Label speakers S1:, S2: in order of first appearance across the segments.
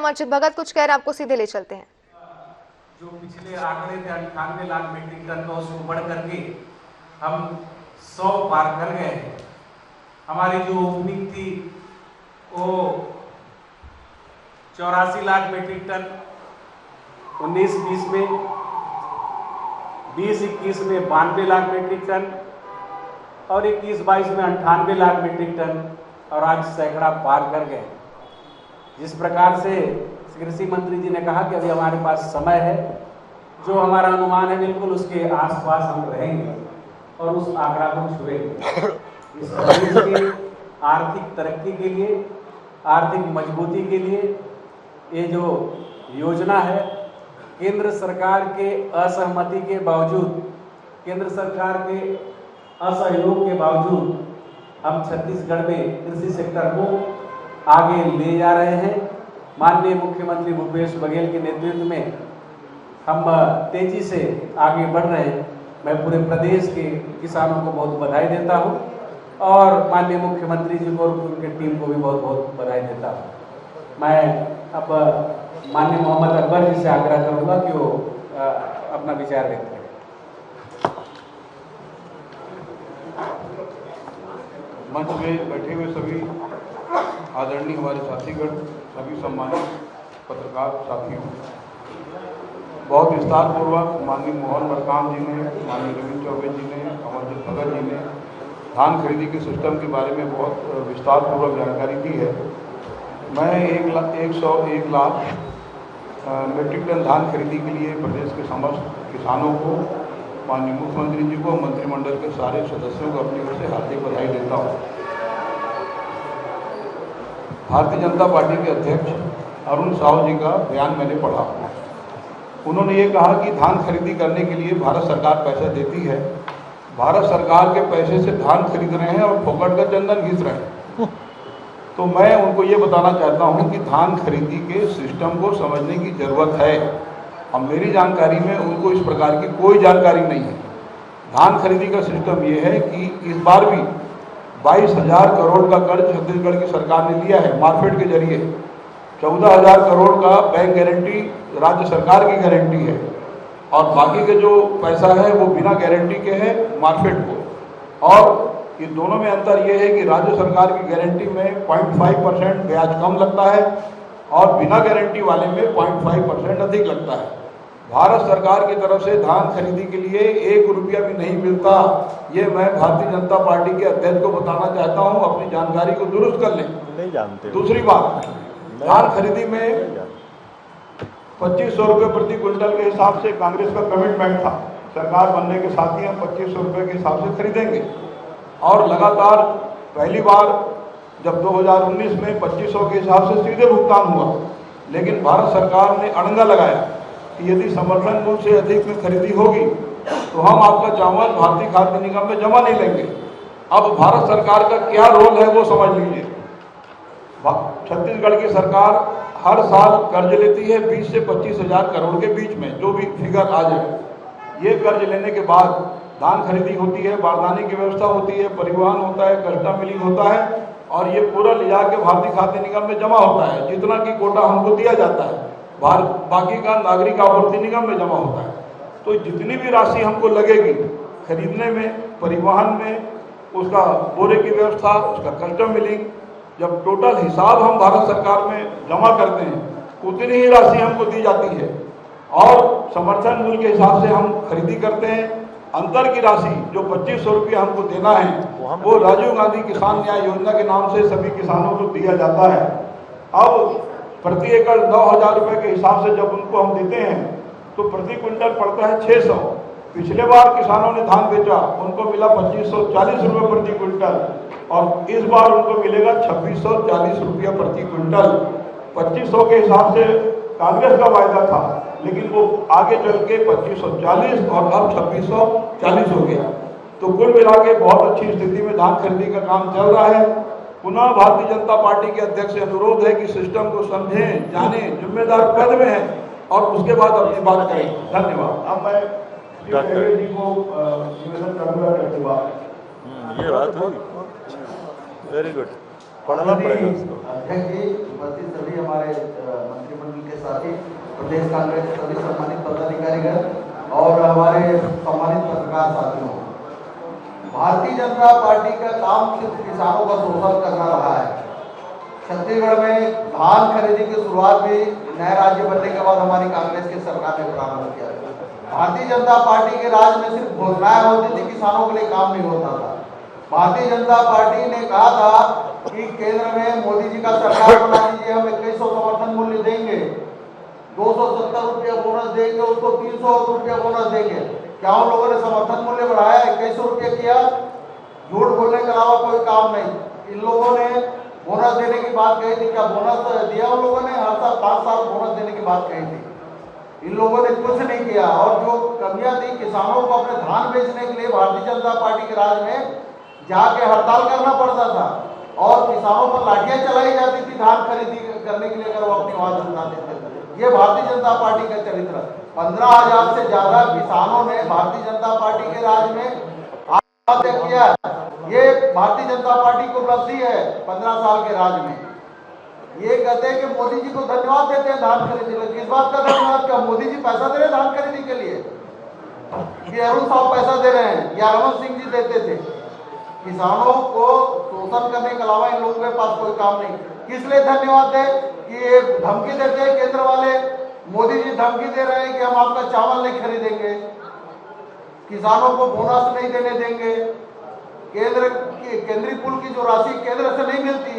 S1: अर्चित भगत कुछ कह रहे हैं, आपको सीधे ले चलते हैं।
S2: जो पिछले आंकड़े थे 98 लाख मीट्रिक टन का, उसको बढ़ करके हम 100 पार कर गए हैं। हमारी जो ओपनिंग थी वो 84 लाख मीट्रिक टन 19-20 में, 20-21 में 92 लाख मीट्रिक टन और 21-22 में 98 लाख मीट्रिक टन, और आज सैकड़ा पार कर गए। जिस प्रकार से कृषि मंत्री जी ने कहा कि अभी हमारे पास समय है, जो हमारा अनुमान है बिल्कुल उसके आसपास हम रहेंगे और उस आंकड़ा को छुएंगे। इस प्रदेश की आर्थिक तरक्की के लिए, आर्थिक मजबूती के लिए ये जो योजना है, केंद्र सरकार के असहमति के बावजूद, केंद्र सरकार के असहयोग के बावजूद हम छत्तीसगढ़ में कृषि सेक्टर को आगे ले जा रहे हैं। माननीय मुख्यमंत्री भूपेश बघेल के नेतृत्व में हम तेजी से आगे बढ़ रहे हैं। मैं पूरे प्रदेश के किसानों को बहुत बधाई देता हूं और माननीय मुख्यमंत्री जी को और उनके टीम को भी बहुत बहुत बधाई देता हूं। मैं अब माननीय मोहम्मद अकबर जी से आग्रह करूंगा कि वो अपना विचार व्यक्त करें।
S3: मंच में बैठे हुए सभी आदरणीय हमारे साथीगण, सभी सम्मानित पत्रकार साथियों, बहुत विस्तार पूर्वक माननीय मोहन मरकाम जी ने, माननीय रविंद्र चौबे जी ने, अमरजीत भगत जी ने धान खरीदी के सिस्टम के बारे में बहुत विस्तार पूर्वक जानकारी दी है। मैं 101 लाख मीट्रिक टन धान खरीदी के लिए प्रदेश के समस्त किसानों को, माननीय मुख्यमंत्री जी को, मंत्रिमंडल के सारे सदस्यों को अपनी ओर से हार्दिक बधाई देता हूँ। भारतीय जनता पार्टी के अध्यक्ष अरुण साहू जी का बयान मैंने पढ़ा। उन्होंने ये कहा कि धान खरीदी करने के लिए भारत सरकार पैसा देती है, भारत सरकार के पैसे से धान खरीद रहे हैं और फोकट का चंदन घिस रहे हैं। तो मैं उनको ये बताना चाहता हूँ कि धान खरीदी के सिस्टम को समझने की जरूरत है। अब मेरी जानकारी में उनको इस प्रकार की कोई जानकारी नहीं है। धान खरीदी का सिस्टम ये है कि इस बार भी 22,000 करोड़ का कर्ज छत्तीसगढ़ की सरकार ने लिया है मार्केट के जरिए। 14,000 करोड़ का बैंक गारंटी राज्य सरकार की गारंटी है और बाकी के जो पैसा है वो बिना गारंटी के है मार्केट को। और ये दोनों में अंतर ये है कि राज्य सरकार की गारंटी में 0.5% ब्याज कम लगता है और बिना गारंटी वाले में 0.5% अधिक लगता है। भारत सरकार की तरफ से धान खरीदी के लिए 1 रुपया भी नहीं मिलता। ये मैं भारतीय जनता पार्टी के अध्यक्ष को बताना चाहता हूँ, अपनी जानकारी को दुरुस्त कर लें।
S4: नहीं जानते।
S3: दूसरी बात, धान खरीदी में 2500 रुपये प्रति क्विंटल के हिसाब से कांग्रेस का कमिटमेंट था। सरकार बनने के साथ ही हम 2500 रुपये के हिसाब से खरीदेंगे और लगातार पहली बार जब 2019 में 2500 के हिसाब से सीधे भुगतान हुआ, लेकिन भारत सरकार ने अड़ंगा लगाया कि यदि समर्थन मूल्य से अधिक में खरीदी होगी तो हम आपका चावल भारतीय खाद्य निगम में जमा नहीं लेंगे। अब भारत सरकार का क्या रोल है वो समझ लीजिए। छत्तीसगढ़ की सरकार हर साल कर्ज लेती है 20 से 25,000 करोड़ के बीच में, जो भी फिगर आ जाए। ये कर्ज लेने के बाद धान खरीदी होती है, बारदाने की व्यवस्था होती है, परिवहन होता है, कस्टम मिलिंग होता है और ये पूरा ले जाके भारतीय खाद्य निगम में जमा होता है। जितना की कोटा हमको दिया जाता है बाकी का नागरिक आपूर्ति निगम में जमा होता है। तो जितनी भी राशि हमको लगेगी खरीदने में, परिवहन में, उसका बोरे की व्यवस्था, उसका कस्टम मिलिंग, जब टोटल हिसाब हम भारत सरकार में जमा करते हैं उतनी ही राशि हमको दी जाती है और समर्थन मूल्य के हिसाब से हम खरीदी करते हैं। अंतर की राशि जो 2500 रुपये हमको देना है वो राजीव गांधी किसान न्याय योजना के नाम से सभी किसानों को दिया जाता है। अब प्रति एकड़ 9,000 रुपये के हिसाब से जब उनको हम देते हैं तो प्रति क्विंटल पड़ता है 600। पिछले बार किसानों ने धान बेचा, उनको मिला 2540 रुपये प्रति क्विंटल और इस बार उनको मिलेगा 2640 रुपया प्रति क्विंटल। 2500 के हिसाब से कांग्रेस का वायदा था, लेकिन वो आगे चल के 2540 और अब 2640 हो गया। तो कुल मिला के बहुत अच्छी स्थिति में धान खरीदी का काम चल रहा है। पुनः भारतीय जनता पार्टी के अध्यक्ष से अनुरोध है कि सिस्टम को समझें, जानें, जिम्मेदार पद में है और उसके बाद अपनी बात करें। धन्यवाद। अब मैं जी को निवेदन करूंगा।
S4: ये बात होगी। Very good. पढ़ना पड़ेगा उसको।
S5: अध्यक्ष जी, उपस्थित सभी हमारे मंत्रिमंडल के साथी, प्रदेश कांग्रेस के सभी सम्मानित पदाधिकारीगण और हमारे सम्मानित पत्रकार साथियों, भारतीय जनता पार्टी का काम सिर्फ किसानों का शोषण करना रहा है। छत्तीसगढ़ में धान खरीदी की शुरुआत भी नया राज्य बनने के बाद हमारी कांग्रेस की सरकार ने प्रारंभ किया। भारतीय जनता पार्टी के राज में सिर्फ घोषणाएं होती थी, किसानों के लिए काम नहीं होता था। भारतीय जनता पार्टी ने कहा था कि केंद्र में मोदी जी का सरकार बना दीजिए, हम 2100 समर्थन मूल्य देंगे, 270 रुपया बोनस देंगे, उसको 300 रुपया बोनस देंगे। क्या उन लोगों ने समर्थन मूल्य बढ़ाया? 2100 रुपया किया? झूठ बोलने के अलावा कोई काम नहीं। इन लोगों ने बोनस देने की बात कही थी, क्या बोनस दिया उन लोगों ने? हर साल 5 साल बोनस देने की बात कही थी, इन लोगों ने कुछ नहीं किया। और जो कमियां थी, किसानों को अपने धान बेचने के लिए भारतीय जनता पार्टी के राज में जाके हड़ताल करना पड़ता था और किसानों पर लाठियां चलाई जाती थी धान खरीदी करने के लिए अगर वो अपनी आवाज उठाते थे। ये भारतीय जनता पार्टी का चरित्र। 15,000 से ज्यादा किसानों ने भारतीय जनता पार्टी के राज में आत्महत्या किया। ये भारतीय जनता पार्टी को उपलब्धि है 15 साल के राज में। ये कहते हैं कि मोदी जी को धन्यवाद देते हैं धान खरीदी के लिए। किस बात का धन्यवाद? क्या मोदी जी पैसा दे रहे हैं धान खरीदी के लिए? ये अरुण साहब पैसा दे रहे हैं या रमन सिंह जी देते थे? किसानों को शोषण करने के अलावा इन लोगों के पास कोई काम नहीं। किस लिए धन्यवाद दे कि ये धमकी देते हैं केंद्र वाले, मोदी जी धमकी दे रहे हैं कि हम आपका चावल नहीं खरीदेंगे, किसानों को बोनस नहीं देने देंगे, केंद्रीय पुल की जो राशि केंद्र से नहीं मिलती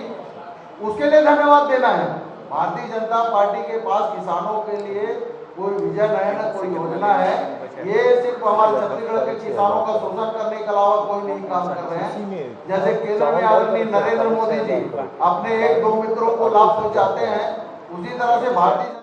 S5: उसके लिए धन्यवाद देना है। भारतीय जनता पार्टी के पास किसानों के लिए कोई विजन है ना कोई योजना है। ये सिर्फ हमारे छत्तीसगढ़ के किसानों का शोषण करने के अलावा कोई नहीं काम कर रहे हैं। जैसे केंद्र में आदरणीय नरेंद्र मोदी जी अपने 1-2 मित्रों को लाभ पहुंचाते हैं, उसी तरह से भारतीय